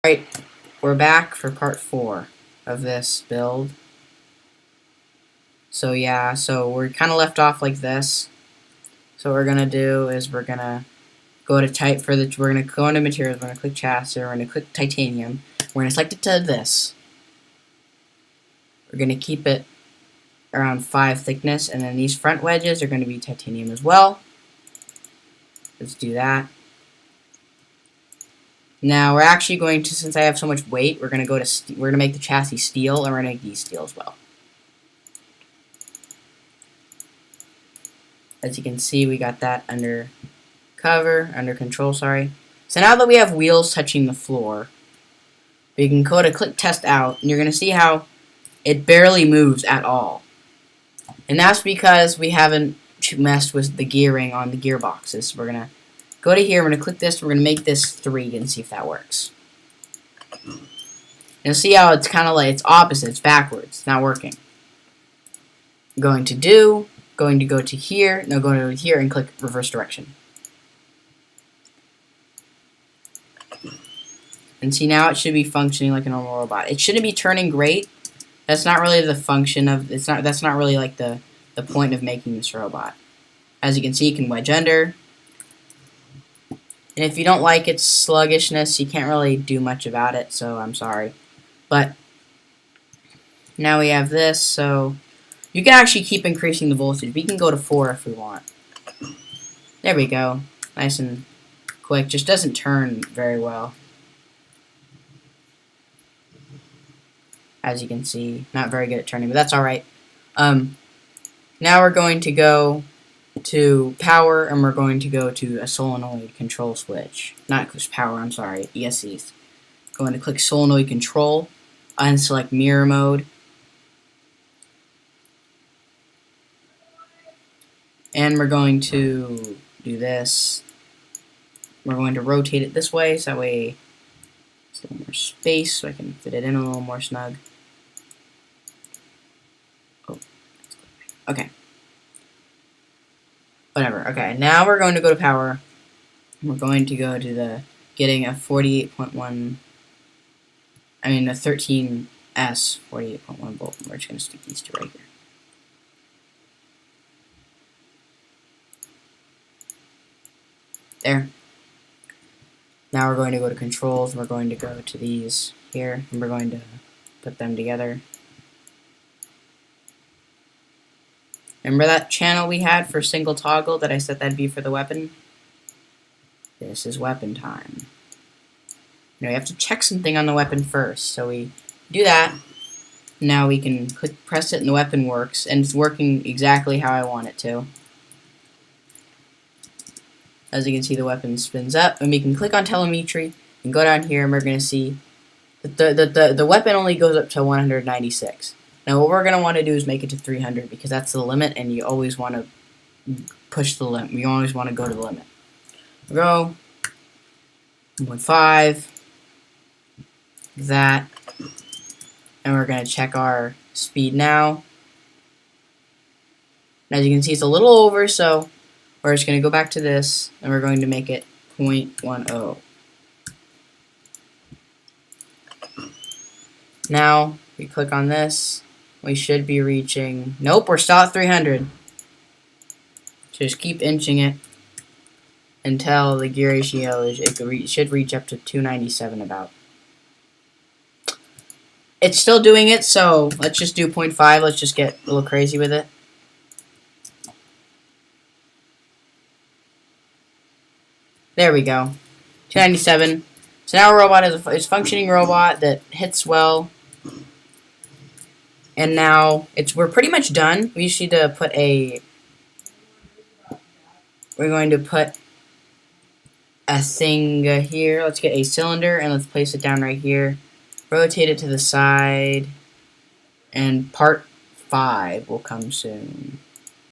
Alright, we're back for part 4 of this build. So yeah, so we're kind of left off like this. So what we're going to do is we're going to go to type for the, we're going to go into materials, we're going to click chassis, we're going to click titanium, we're going to select it to this. We're going to keep it around 5 thickness, and then these front wedges are going to be titanium as well. Let's do that. Now we're actually going to, since I have so much weight, we're going to go to, we're going to make the chassis steel, and we're going to make these steel as well. As you can see, we got that under control, sorry. So now that we have wheels touching the floor, we can go to click test out, and you're going to see how it barely moves at all. And that's because we haven't messed with the gearing on the gearboxes. So we're going to go to here, we're going to click this, we're going to make this 3 and see if that works. You'll see how it's kind of like, it's opposite, it's backwards, it's not working. Going to go to here, no, go to here and click reverse direction. And see, now it should be functioning like a normal robot. It shouldn't be turning great. That's not really the function of, that's not really like the point of making this robot. As you can see, you can wedge under. And if you don't like its sluggishness, you can't really do much about it, so I'm sorry. But now we have this, so you can actually keep increasing the voltage. We can go to 4 if we want. There we go. Nice and quick. Just doesn't turn very well. As you can see, not very good at turning, but that's alright. Now we're going to go to power, and we're going to go to a solenoid control switch. Not power, I'm sorry, ESCs. Going to click solenoid control, and select mirror mode. And we're going to do this. We're going to rotate it this way, so that way it's a little more space, so I can fit it in a little more snug. Oh, okay. Whatever. Okay, now we're going to go to power. We're going to go to the getting a 48.1. I mean a 13S 48.1 volt. We're just going to stick these two right here. There. Now we're going to go to controls. We're going to go to these here, and we're going to put them together. Remember that channel we had for single toggle that I said that'd be for the weapon? This is weapon time. Now we have to check something on the weapon first. So we do that. Now we can press it and the weapon works, and it's working exactly how I want it to. As you can see, the weapon spins up, and we can click on telemetry and go down here, and we're going to see that the weapon only goes up to 196. Now what we're going to want to do is make it to 300, because that's the limit, and you always want to push the limit. You always want to go to the limit. Go 1.5, that, and we're going to check our speed now. And as you can see, it's a little over, so we're just going to go back to this, and we're going to make it 0.10. Now, we click on this, we should be reaching, nope, we're still at 300. So just keep inching it until the gear ratio is, it should reach up to 297 about. It's still doing it, so let's just do 0.5, let's just get a little crazy with it. There we go. 297. So now our robot is a functioning robot that hits well. And now we're pretty much done. We just need to put we're going to put a thing here. Let's get a cylinder and let's place it down right here. Rotate it to the side. And part 5 will come soon.